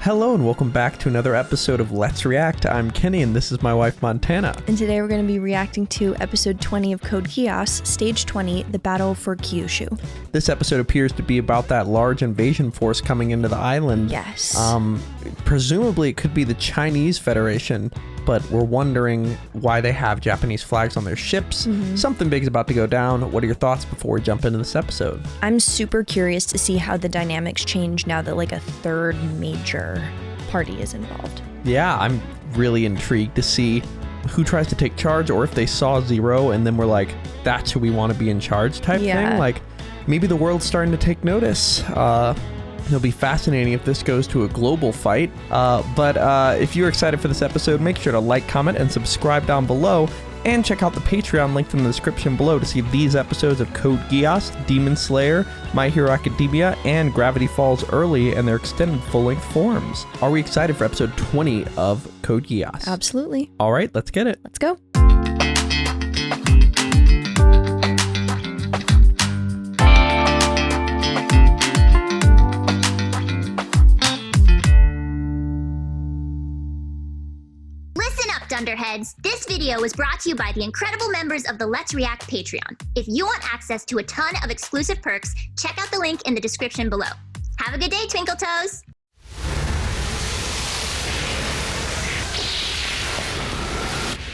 Hello and welcome back to another episode of Let's React. I'm Kenny and this is my wife Montana. And today we're going to be reacting to episode 20 of Code Geass, stage 20, The Battle for Kyushu. This episode appears to be about that large invasion force coming into the island. Yes. Presumably it could be the Chinese Federation, but we're wondering why they have Japanese flags on their ships. Something big is about to go down. What are your thoughts before we jump into this episode? I'm super curious to see how the dynamics change now that like a third major party is involved. Yeah, I'm really intrigued to see who tries to take charge, or if they saw Zero and then we're like, that's who we want to be in charge type thing. Like maybe the world's starting to take notice. It'll be fascinating if this goes to a global fight. But if you're excited for this episode, make sure to like, comment, and subscribe down below. And check out the Patreon linked in the description below to see these episodes of Code Geass, Demon Slayer, My Hero Academia, and Gravity Falls early and their extended full-length forms. Are we excited for episode 20 of Code Geass? Absolutely. All right, let's get it. Let's go. Dunderheads, this video was brought to you by the incredible members of the Let's React Patreon. If you want access to a ton of exclusive perks, check out the link in the description below. Have a good day, Twinkle Toes!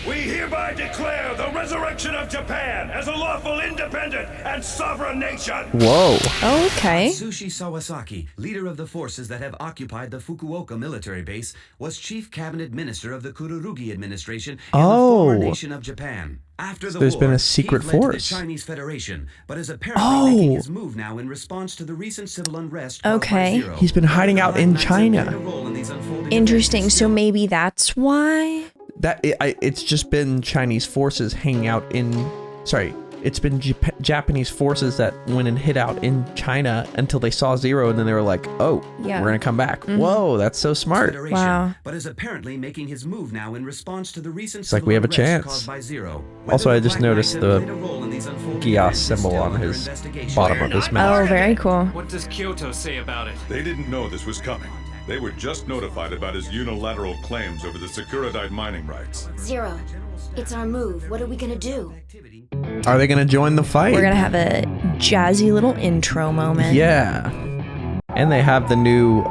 We hereby declare the resurrection of Japan as a lawful, independent, and sovereign nation! Whoa. Okay. Atsushi Sawasaki, leader of the forces that have occupied the Fukuoka military base, was chief cabinet minister of the Kururugi administration in the former nation of Japan. After the There's war, been a secret he fled to force. the Chinese Federation, but is apparently making his move now in response to the recent civil unrest. Okay. Zero. He's been hiding out in China. Interesting. So maybe that's why? It's just been Chinese forces hanging out in... Sorry. It's been Japanese forces that went and hid out in China until they saw Zero, and then they were like, oh, yeah, we're going to come back. Whoa, that's so smart. Wow. But is apparently making his move now in response to the recent It's like we have a chance. caused by Zero. Also, I just noticed the Geass symbol on his bottom of his mask. Oh, very cool. What does Kyoto say about it? They didn't know this was coming. They were just notified about his unilateral claims over the Sakuradite mining rights. Zero, it's our move. What are we gonna do? Are they going to join the fight? We're going to have a jazzy little intro moment. Yeah. And they have the new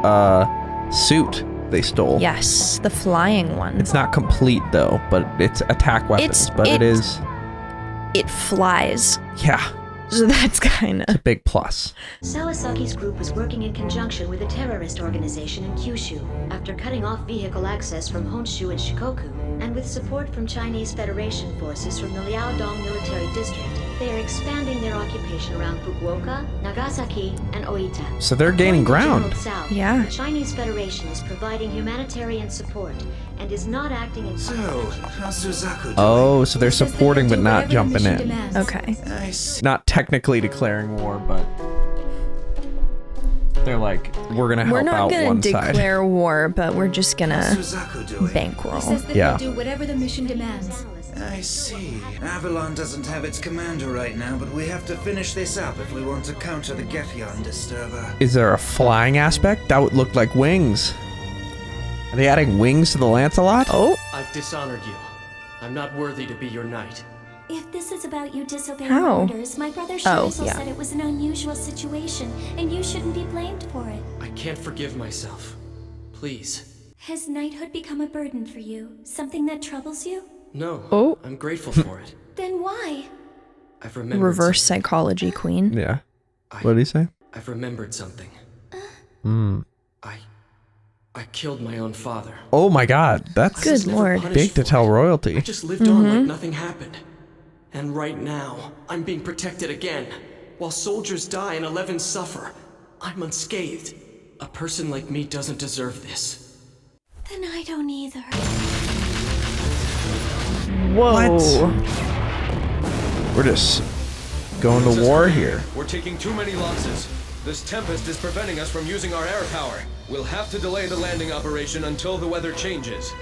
suit they stole. Yes, the flying one. It's not complete though, but it's attack weapons. It flies. Yeah. So that's kind of a big plus. Sawasaki's group was working in conjunction with a terrorist organization in Kyushu after cutting off vehicle access from Honshu and Shikoku, and with support from Chinese Federation forces from the Liaodong military district. They are expanding their occupation around Fukuoka, Nagasaki, and Oita. So they're gaining ground. Yeah. The Chinese Federation is providing humanitarian support and is not acting in... So, how's Suzaku doing? Oh, so they're supporting but not jumping in. Okay. Not technically declaring war, but they're like, we're gonna help out one side. We're not gonna declare war, but we're just gonna bankroll. Says that Yeah. he'll do whatever the mission demands. I see. Avalon doesn't have its commander right now, but we have to finish this up if we want to counter the Gethion disturber. Is there a flying aspect? That would look like wings. Are they adding wings to the Lancelot? Oh. I've dishonored you. I'm not worthy to be your knight. If this is about you disobeying How? orders, my brother Shizel yeah. said it was an unusual situation, and you shouldn't be blamed for it. I can't forgive myself. Please. Has knighthood become a burden for you? Something that troubles you? No. Oh. I'm grateful for it. Then why? I've remembered Reverse something. psychology queen. Yeah. What did he say? I've remembered something. I killed my own father. Oh my god, that's Good lord. big to tell royalty. I just lived on like nothing happened. And right now, I'm being protected again. While soldiers die and 11 suffer, I'm unscathed. A person like me doesn't deserve this. Then I don't either. Whoa. We're just going to war here. We're taking too many losses. This tempest is preventing us from using our air power. We'll have to delay the landing operation until the weather changes.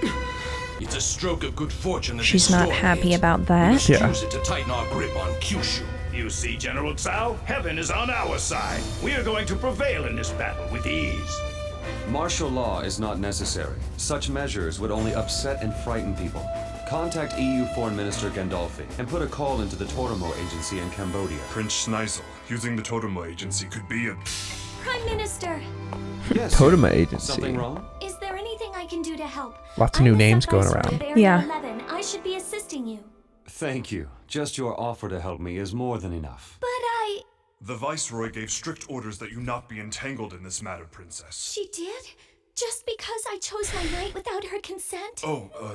It's a stroke of good fortune that She's this not storm happy hits. about that. Yeah. Use it to tighten our grip on Kyushu. You see, General Tsao, heaven is on our side. We are going to prevail in this battle with ease. Martial law is not necessary. Such measures would only upset and frighten people. Contact EU Foreign Minister Gandolfi and put a call into the Totemoe Agency in Cambodia. Prince Schneisel, using the Totemoe Agency could be a... Prime Minister! Yes. Totemoe Agency. Something wrong? Is there anything I can do to help? Lots of new names going around. Yeah. 11. I should be assisting you. Thank you. Just your offer to help me is more than enough. But I... The Viceroy gave strict orders that you not be entangled in this matter, Princess. She did? Just because I chose my knight without her consent?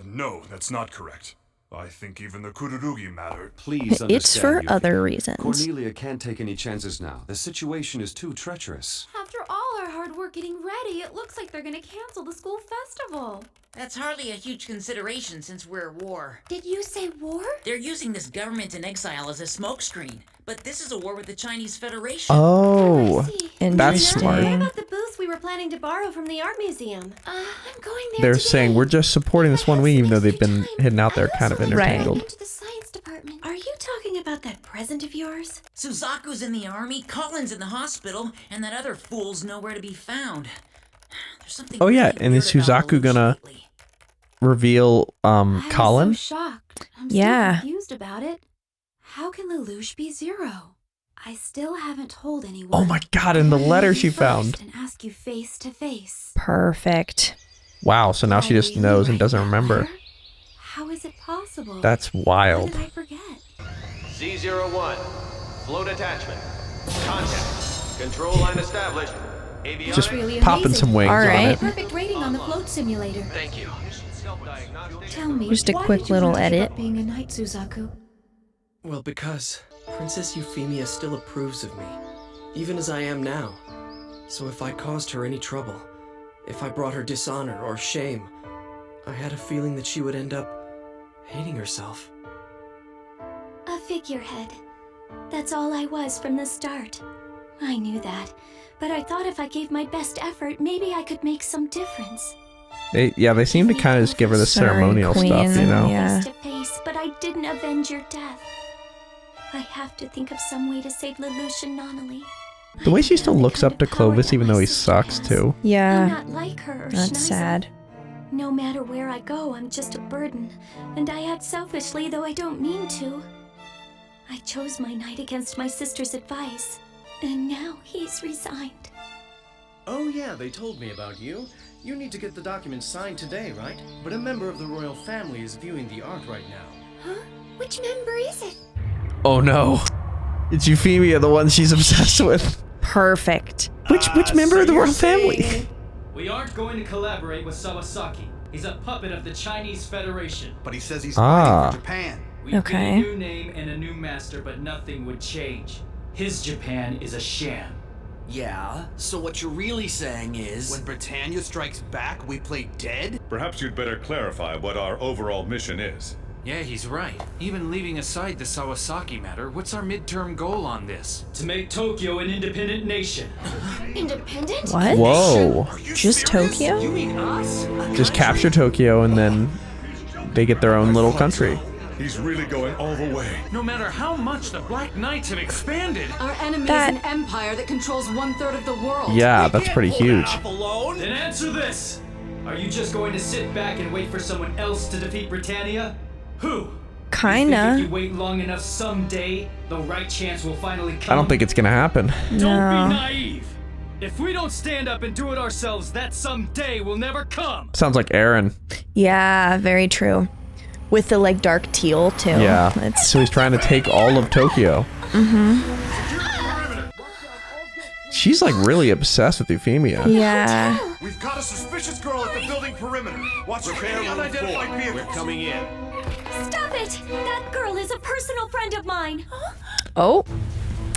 No, that's not correct. I think even the Kururugi matter... Please understand, It's for Yuki. other reasons. Cornelia can't take any chances now. The situation is too treacherous. After all our hard work getting ready, it looks like they're gonna cancel the school festival. That's hardly a huge consideration since we're at war. Did you say war? They're using this government in exile as a smokescreen. But this is a war with the Chinese Federation. Oh, interesting. That's smart. What about the booths we were planning to borrow from the art museum? I'm going there They're today. saying we're just supporting this one wing, even though they've been hidden out there kind of intertangled. Into the science department. Are you talking about that present of yours? Suzaku's in the army, Colin's in the hospital, and that other fool's nowhere to be found. There's something Oh yeah, really and is weird about Suzaku Lelouch gonna lately. reveal I'm Colin? so shocked. I'm Yeah. so confused about it. How can Lelouch be Zero? I still haven't told anyone. Oh my god, in the letter she First found. and ask you face to face. Perfect. Wow, so now she just knows and doesn't remember. How is it possible? That's wild. How did I forget? Z01, float attachment. Contact. Control line established. Avionics. Just Really popping amazing. some wings All on right. it. Perfect rating on the float simulator. Thank you. Tell me, Just a why quick did you little not give edit. up being a knight, Suzaku? Well, because Princess Euphemia still approves of me, even as I am now. So if I caused her any trouble, if I brought her dishonor or shame, I had a feeling that she would end up hating herself. A figurehead. That's all I was from the start. I knew that, but I thought if I gave my best effort, maybe I could make some difference. They seem to kind of just give her the Sorry, ceremonial queen, stuff, you know? yeah. Face to face, but I didn't avenge your death. I have to think of some way to save Lelouch and Nonnally. The way she still looks up to Clovis, even though he sucks too. I'm Yeah. not like her or That's Schneisel. sad. No matter where I go, I'm just a burden, and I act selfishly, though I don't mean to. I chose my knight against my sister's advice, and now he's resigned. Oh yeah, they told me about you. You need to get the documents signed today, right? But a member of the royal family is viewing the art right now. Huh? Which member is it? Oh no. It's Euphemia, the one she's obsessed with. Perfect. Which member of the royal family? We aren't going to collaborate with Sawasaki. He's a puppet of the Chinese Federation. But he says he's Ah. fighting for Japan. We'd get Okay. a new name and a new master, but nothing would change. His Japan is a sham. Yeah, so what you're really saying is... When Britannia strikes back, we play dead? Perhaps you'd better clarify what our overall mission is. Yeah, he's right. Even leaving aside the Sawasaki matter, what's our midterm goal on this? To make Tokyo an independent nation. Independent? What? Whoa. Just Tokyo? You mean us? Just capture Tokyo and then they get their own little country. He's really going all the way. No matter how much the Black Knights have expanded. Our enemy That- is an empire that controls 1/3 of the world. Yeah, that's pretty huge. Then answer this! Are you just going to sit back and wait for someone else to defeat Britannia? Who? Kinda. If you wait long enough someday, the right chance will finally come. I don't think it's gonna happen. Don't No. be naive. If we don't stand up and do it ourselves, that someday will never come. Sounds like Aaron. Yeah, very true. With the like dark teal too. Yeah. It's So he's trying to take all of Tokyo. She's like really obsessed with Euphemia. yeah. We've got a suspicious girl at the building perimeter. Watch your Repair room unidentified 4. vehicles. We're coming in. Stop it! That girl is a personal friend of mine. Oh.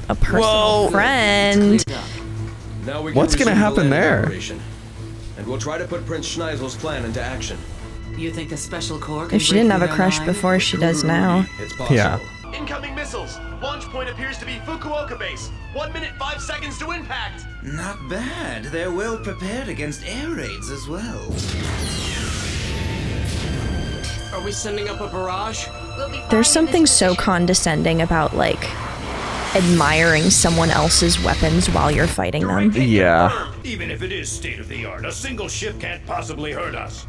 A personal friend. Now we can What's gonna resume the happen landing there? operation. And we'll try to put Prince Schneisel's plan into action. You think the Special Corps can If she break didn't have through a their crush line? before, she does now. It's possible. Yeah. Incoming missiles. Launch point appears to be Fukuoka base. 1 minute 5 seconds to impact. Not bad. They're well prepared against air raids as well. Are we sending up a barrage? We'll be fine There's in something this so position. condescending about like admiring someone else's weapons while you're fighting them. Yeah. Even if it is state-of-the-art, a single ship can't possibly hurt us.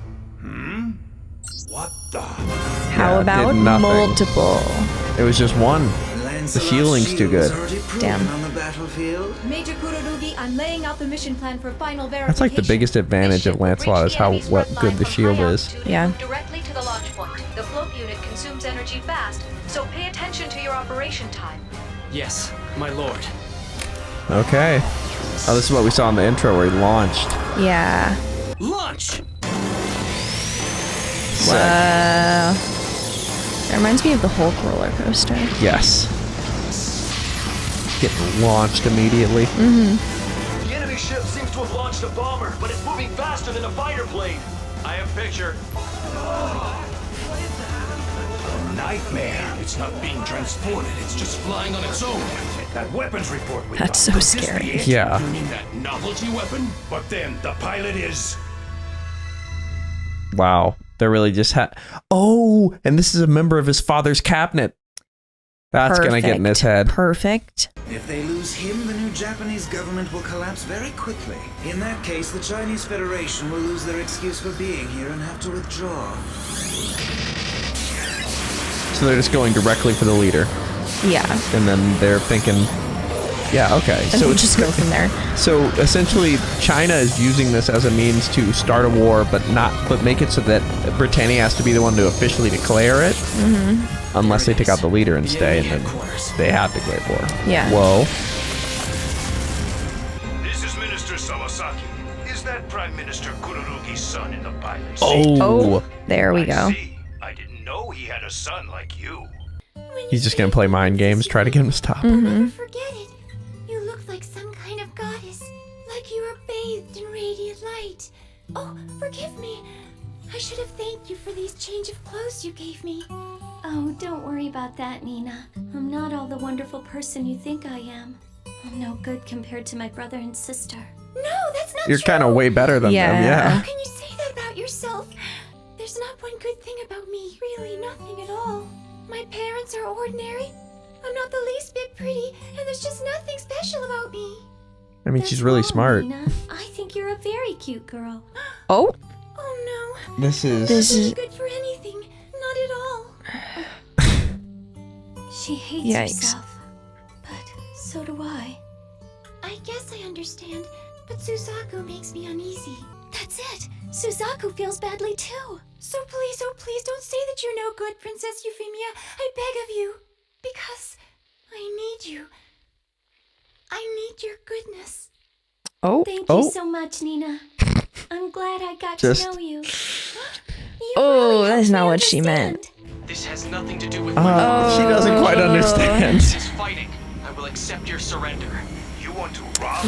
What the? How about multiple? It was just one. The shielding's too good. Damn. Major Kurorugi, I'm laying out the mission plan for final verification. That's like the biggest advantage of Lancelot is how good the shield is. Yeah. Move directly to the launch point. The float unit consumes energy fast, so pay attention to your operation time. Yes, my lord. Okay. Oh, this is what we saw in the intro where he launched. Yeah. Launch! Wow. That reminds me of the Hulk roller coaster. Yes. Getting launched immediately. The enemy ship seems to have launched a bomber, but it's moving faster than a fighter plane. I have picture. A nightmare. It's not being transported. It's just flying on its own. That weapons report we got. That's so Could this scary. be it? Yeah. You mean that novelty weapon? But then the pilot is... Wow. They're really just Oh, and this is a member of his father's cabinet. That's gonna get in his head. Perfect. If they lose him, the new Japanese government will collapse very quickly. In that case, the Chinese Federation will lose their excuse for being here and have to withdraw. So they're just going directly for the leader. Yeah. And then they're thinking, yeah, okay. And So we'll it's just go from there. So essentially, China is using this as a means to start a war, but make it so that Britannia has to be the one to officially declare it, unless they take out the leader and stay, and then they have declared war. Yeah. Whoa. This is Minister Sawasaki. Is that Prime Minister Kurorugi's son in the pilot seat? Oh. There we go. I didn't know he had a son like you. He's just gonna play mind games, try to get him to stop. Forget it. You look like some kind of goddess. Like you were bathed in radiant light. Oh, forgive me. I should have thanked you for these change of clothes you gave me. Oh, don't worry about that, Nina. I'm not all the wonderful person you think I am. I'm no good compared to my brother and sister. No, that's not You're true. kind of way better than them, How yeah. can you say that about yourself? There's not one good thing about me. Really, nothing at all. My parents are ordinary. I'm not the least bit pretty, and there's just nothing special about me. I mean, she's really smart. Nina, I think you're a very cute girl. Oh. Oh no. This is... Not good for anything. Not at all. She hates Yikes. herself, but so do I. I guess I understand, but Suzaku makes me uneasy. That's it. Suzaku feels badly too. So please, oh please, don't say that you're no good, Princess Euphemia. I beg of you. Because I need you. I need your goodness. Oh. Thank you so much, Nina. I'm glad I got Just- to know you. Oh, that's not what she meant. This has nothing to do with She doesn't quite understand. This is fighting. I will accept your surrender. You want to rob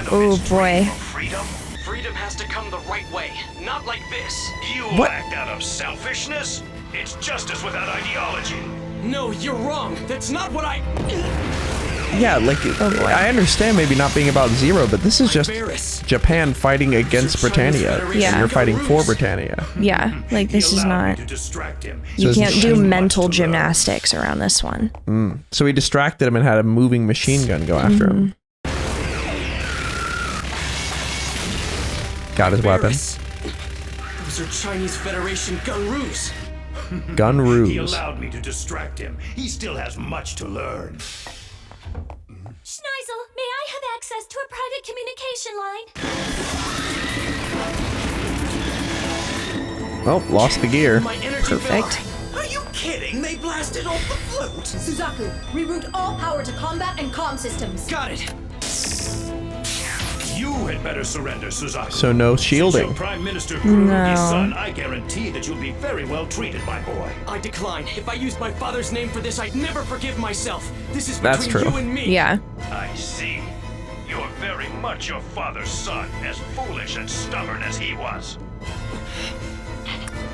Oh boy. freedom? Freedom has to come the right way, not like this. You What? act out of selfishness? It's justice without ideology. No, you're wrong. That's not what I... Yeah, like, I understand maybe not being about Zero, but this is just Japan fighting against Britannia. Yeah. And you're fighting for Britannia. Yeah, like this is not. You So can't it's- do mental gymnastics around this one. So he distracted him and had a moving machine gun go after him. Got his weapon. Those are Chinese Federation gunroos. Gun He ruse. allowed me to distract him. He still has much to learn. Schneisel, may I have access to a private communication line? Oh, lost the gear. Perfect. Are you kidding? They blasted off the float. Suzaku, reroute all power to combat and comm systems. Got it. You had better surrender, Suzaku. So no Since shielding. you're Prime Minister Kurorugi's No. son, I guarantee that you'll be very well treated, my boy. I decline. If I used my father's name for this, I'd never forgive myself. This is That's between true. you and me. Yeah. I see. You're very much your father's son, as foolish and stubborn as he was.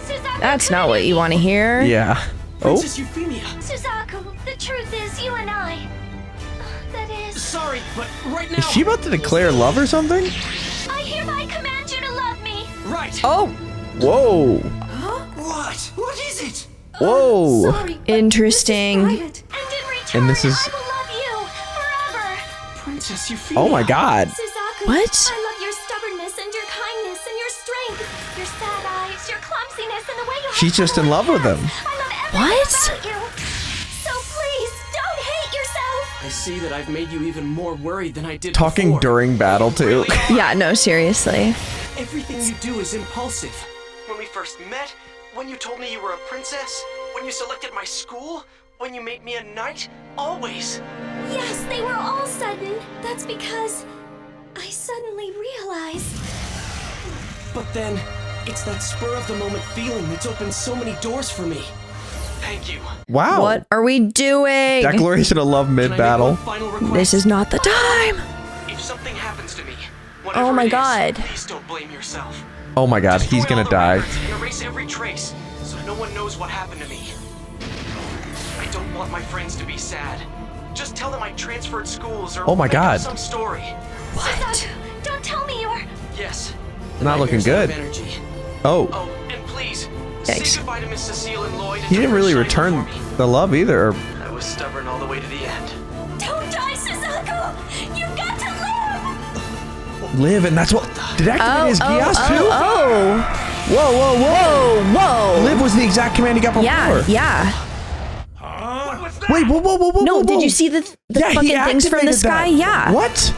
Suzaku, That's not what you want to hear. Yeah. Oh. Princess Euphemia. Suzaku, the truth is, you and I. That is. Sorry, but right now... Is she about to declare love or something? I hereby command you to love me. Right. Oh. Whoa. What? What is it? Whoa. Interesting. And in return, And this is... I will love you. Princess Euphemia. Oh my God. Suzaku, What? I love your stubbornness and your kindness and your strength, your sad eyes, your clumsiness, and the way you. She's just in love with him. I love everything What? about you. So please don't hate yourself. I see that I've made you even more worried than I did Talking before. during battle too. Yeah, no, seriously. Everything you do is impulsive. When we first met, when you told me you were a princess, when you selected my school, when you made me a knight, always. Yes, they were all sudden. That's because I suddenly realized. But then, it's that spur-of-the-moment feeling that's opened so many doors for me. Thank you. Wow. What are we doing? Declaration of love mid-battle. This is not the time. If something happens to me, Oh my God. please don't blame yourself. Oh my God, he's gonna die. And erase every trace, so no one knows what happened to me. I don't want my friends to be sad. Just tell them I transferred schools or Oh my make up God. some story. What? Don't tell me you're. Yes. Not looking Nightmares good. have energy. Oh, Oh, and please, Yikes. say goodbye to Miss Cecile and Lloyd. he didn't really return the love either. I was stubborn all the way to the end. Don't die, Suzaku. You've got to live. Live, and that's what did activate his Geass too. Oh. Whoa, whoa, whoa, Whoa. Live was the exact command he got before. Yeah, yeah. Wait, whoa, whoa, whoa, whoa. No, whoa, did whoa. you see the Yeah, he fucking things from the activated sky? that. Yeah. What?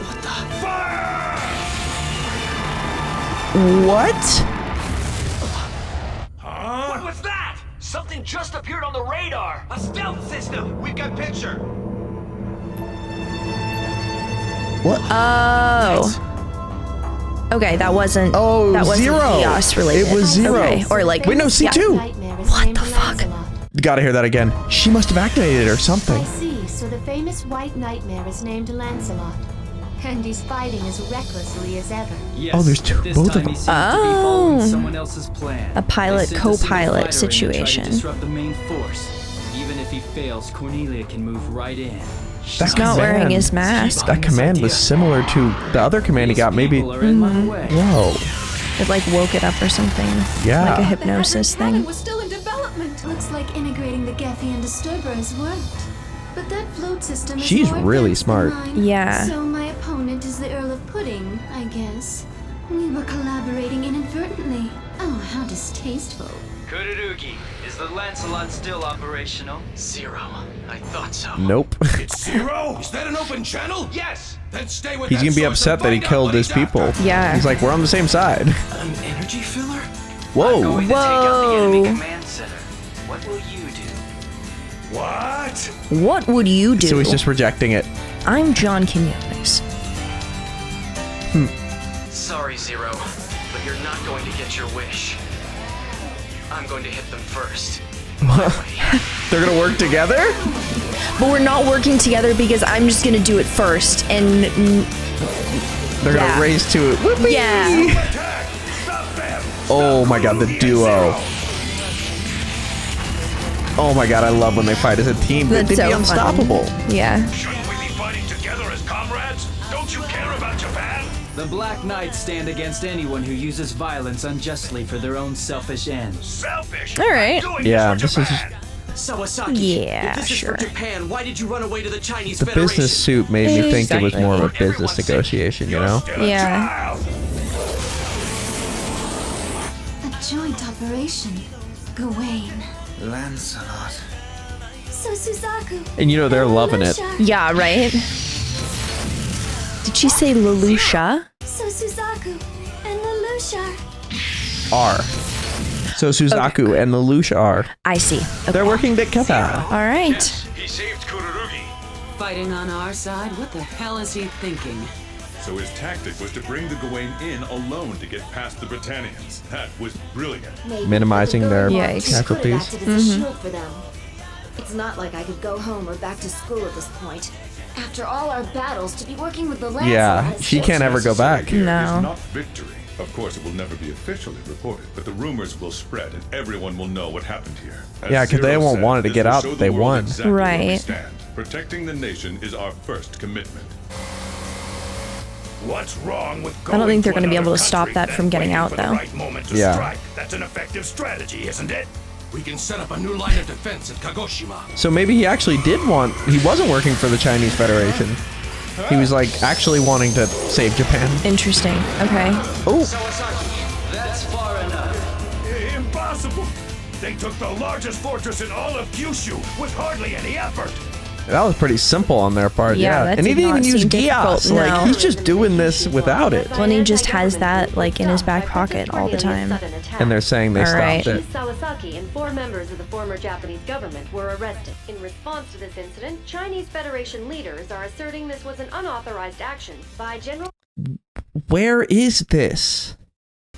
What? What was that? Something just appeared on the radar. A stealth system. We've got picture. What? Oh. Okay, that wasn't. Oh, that wasn't Zero. Geass related. It was Zero. Okay. Or like. Wait, no, C2. What the fuck? Gotta hear that again. She must have activated it or something. I see, so the famous White Nightmare is named Lancelot. And he's fighting as recklessly as ever. Yes, Oh, there's two- this both of time them. he seems to be following Oh. someone else's plan. A pilot They sent a single co-pilot fighter in to try to situation. disrupt the main force. Even if he fails, Cornelia can move right in. He's not wearing his mask. That command was similar to the other command he got. Maybe. Whoa. It like woke it up or something. Yeah. Like a hypnosis thing. was still in development. Looks like integrating the Gethian disturber has worked. But that float system is She's more really advanced than smart. mine. Yeah. So my opponent is the Earl of Pudding, I guess. We were collaborating inadvertently. Oh, how distasteful. Kururugi, is the Lancelot still operational? Zero. I thought so. Nope. It's Zero? Is that an open channel? Yes. Then stay with He's that gonna be source upset and that he find out killed what his he's people. after. Yeah. He's like, we're on the same side. An energy filler? Whoa. Whoa. Command center. What will you do? What? What would you do? So he's just rejecting it. I'm John Quinones. Sorry, Zero, but you're not going to get your wish. I'm going to hit them first. They're gonna work together? But we're not working together because I'm just gonna do it first and. They're Yeah. gonna race to it. Whoopee! Yeah. Oh my god, the duo. Oh my god, I love when they fight as a team. That's They'd so be fun. unstoppable. Yeah. Shouldn't we be fighting together as comrades? Don't you care about Japan? The Black Knights stand against anyone who uses violence unjustly for their own selfish ends. Selfish? All right. Yeah, this is Sawasaki, Yeah, if this sure. is for Japan, why did you run away to the Chinese the Federation? business suit made me think it was more of a business negotiation, you know? Yeah. A joint operation. Gawain. Lancelot. So Suzaku. And you know they're loving it. Yeah, right? Did she say Lelouch? So Suzaku and Lelouch are. R. So Suzaku and Lelouch are. I see. They're working together. All right. He saved Kururugi. Fighting on our side? What the hell is he thinking? So his tactic was to bring the Gawain in alone to get past the Britannians. That was brilliant. Minimizing their Yikes. casualties. Acted as a shield for them. It's not like I could go home or back to school at this point. After all our battles, to be working with the Lancelot Yeah, is she just- can't ever go back. Here is No. not victory. Of course, it will never be officially reported, but the rumors will spread and everyone will know what happened here. As Yeah, 'cause they Zero won't said, want it to this get will out show that the they world won. exactly where we Right. stand. Protecting the nation is our first commitment. What's wrong with I don't think they're going to be able to stop that from getting out, though. right moment to Yeah. strike? That's an effective strategy, isn't it? We can set up a new line of defense at Kagoshima. So maybe he actually did want. He wasn't working for the Chinese Federation. He was like actually wanting to save Japan. Interesting. Okay. Oh. Sawasaki, that's far enough. Impossible! They took the largest fortress in all of Kyushu with hardly any effort. That was pretty simple on their part. Yeah, Yeah. that And he did didn't not even use seem difficult, Geass. no. Like, he's just doing this without it. When he just has that like in his back pocket all the time. And they're saying they All stopped right. it. Sawasaki and 4 members of the former Japanese government were arrested. In response to this incident, Chinese Federation leaders are asserting this was an unauthorized action by General Where is this?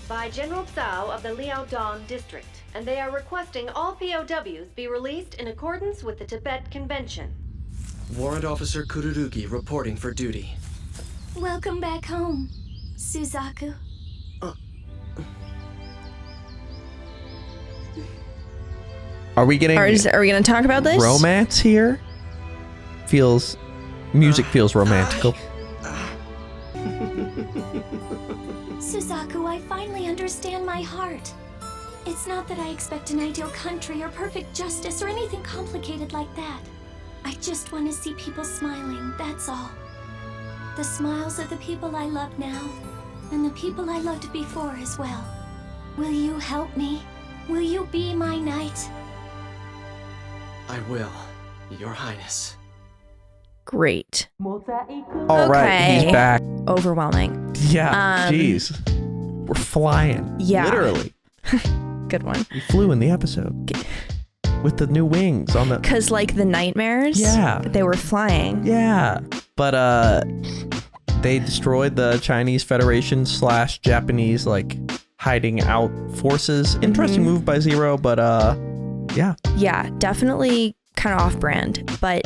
Cao of the Liaodong district, and they are requesting all POWs be released in accordance with the Tibet Convention. Warrant Officer Kururugi reporting for duty. Welcome back home, Suzaku. Are we getting Are we gonna talk about this? romance here? Music feels romantical. Suzaku, I finally understand my heart. It's not that I expect an ideal country or perfect justice or anything complicated like that. I just want to see people smiling, that's all. The smiles of the people I love now, and the people I loved before as well. Will you help me? Will you be my knight? I will, Your Highness. Great. All right, he's back. Overwhelming. Yeah, jeez. We're flying. Yeah. Literally. Good one. We flew in the episode. With the new wings on the... Because like the nightmares, Yeah. they were flying. Yeah. But they destroyed the Chinese Federation / Japanese like hiding out forces. Interesting move by Zero, but yeah. Yeah, definitely kind of off-brand. But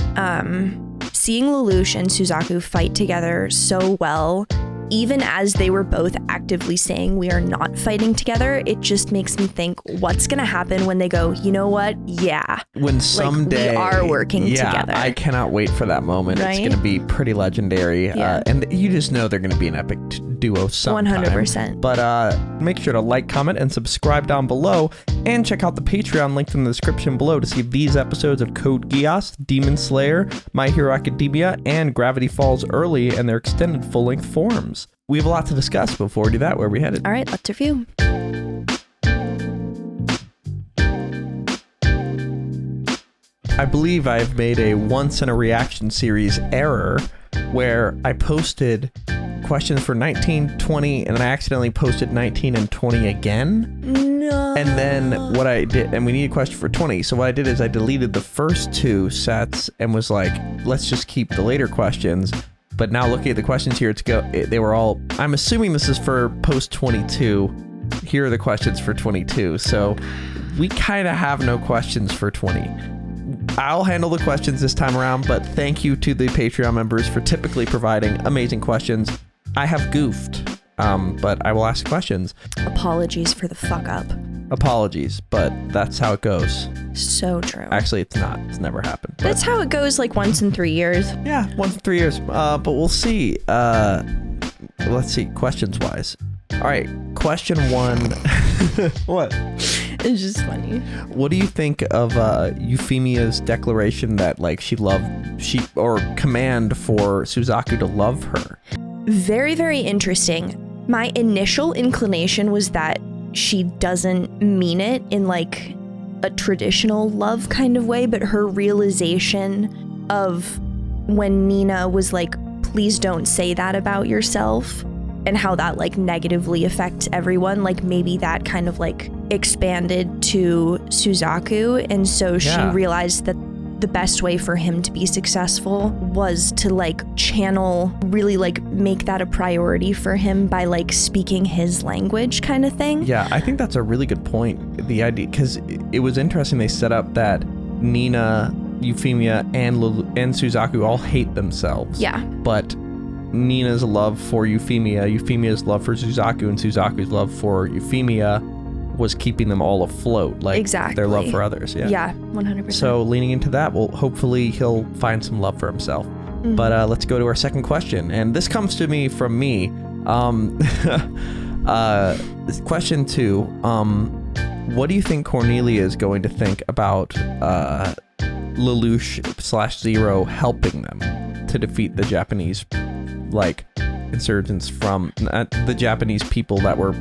seeing Lelouch and Suzaku fight together so well, even as they were both actively saying we are not fighting together, it just makes me think, what's gonna happen when they go, you know what? Yeah. When someday we are working together. I cannot wait for that moment. Right? It's gonna be pretty legendary. Yeah. And you just know they're gonna be an epic duo sometime. 100%. But make sure to like, comment, and subscribe down below, and check out the Patreon linked in the description below to see these episodes of Code Geass, Demon Slayer, My Hero Academia, and Gravity Falls early and their extended full-length forms. We have a lot to discuss. Before we do that, where are we headed? All right, let's review. I believe I've made a once in a reaction series error where I posted questions for 19, 20, and then I accidentally posted 19 and 20 again. No. And then what I did, and we need a question for 20. So what I did is I deleted the first 2 sets and was like, let's just keep the later questions. But now looking at the questions here, they were all, I'm assuming this is for post 22. Here are the questions for 22. So we kind of have no questions for 20. I'll handle the questions this time around, but thank you to the Patreon members for typically providing amazing questions. I have goofed, but I will ask questions. Apologies for the fuck up. Apologies, but that's how it goes. So true. Actually, it's not. It's never happened. But That's how it goes like once in 3 years. yeah, once in 3 years. But we'll see. Let's see, questions-wise. All right, question 1. What? It's just funny. What do you think of Euphemia's declaration that like or command for Suzaku to love her? Very, very interesting. My initial inclination was that she doesn't mean it in like a traditional love kind of way, but her realization of when Nina was like, please don't say that about yourself, and how that like negatively affects everyone, like maybe that kind of like expanded to Suzaku, and so she realized that the best way for him to be successful was to like channel, really like make that a priority for him by like speaking his language kind of thing. Yeah, I think that's a really good point. The idea, because it was interesting, they set up that Nina, Euphemia, and Suzaku all hate themselves. Yeah. But Nina's love for Euphemia, Euphemia's love for Suzaku, and Suzaku's love for Euphemia was keeping them all afloat, like their love for others. Yeah, 100%. So leaning into that, well, hopefully he'll find some love for himself. But let's go to our second question, and this comes to me from me. Question 2. What do you think Cornelia is going to think about Lelouch / Zero helping them to defeat the Japanese like insurgents from the Japanese people that were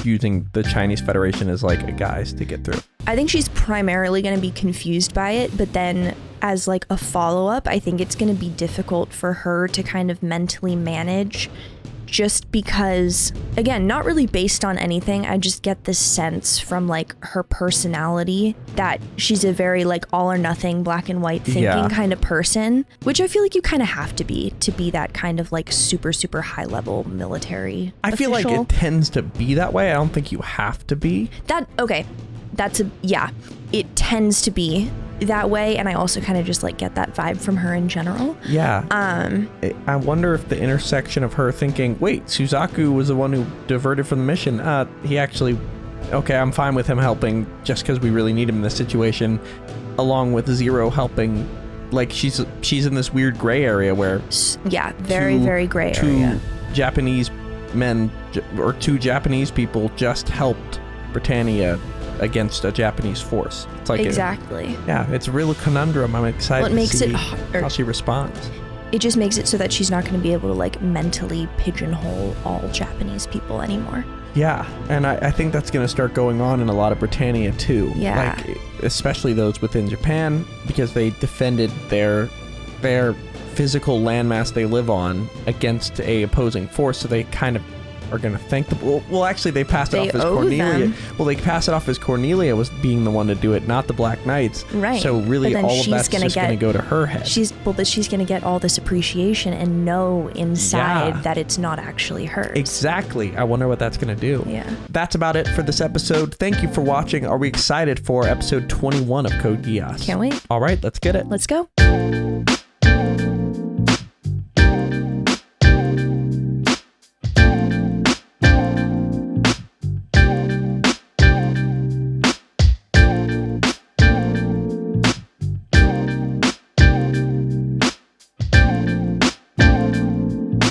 using the Chinese Federation as like a guise to get through. I think she's primarily going to be confused by it, but then as like a follow-up, I think it's going to be difficult for her to kind of mentally manage, just because, again, not really based on anything. I just get this sense from like her personality that she's a very like all or nothing, black and white thinking kind of person, which I feel like you kind of have to be that kind of like super, super high level military I feel like it tends to be that way. I don't think you have to be. It tends to be that way, and I also kind of just like get that vibe from her in general. Yeah. I wonder if the intersection of her thinking, wait, Suzaku was the one who diverted from the mission. He actually, okay, I'm fine with him helping just because we really need him in this situation, along with Zero helping. Like she's in this weird gray area where very gray area. Two Japanese men or two Japanese people just helped Britannia against a Japanese force. It's like exactly. It's a real conundrum. I'm excited to see how she responds. It just makes it so that she's not going to be able to like mentally pigeonhole all Japanese people anymore. Yeah, and I think that's going to start going on in a lot of Britannia too. Yeah. Like, especially those within Japan, because they defended their physical landmass they live on against a opposing force, so they kind of are going to thank them. Well, actually, they passed it off as Cornelia. Them. Well, they passed it off as Cornelia was being the one to do it, not the Black Knights. Right. So really, all of that's just going to go to her head. But she's going to get all this appreciation and know inside that it's not actually hers. Exactly. I wonder what that's going to do. Yeah. That's about it for this episode. Thank you for watching. Are we excited for episode 21 of Code Geass? Can't wait. All right, let's get it. Let's go.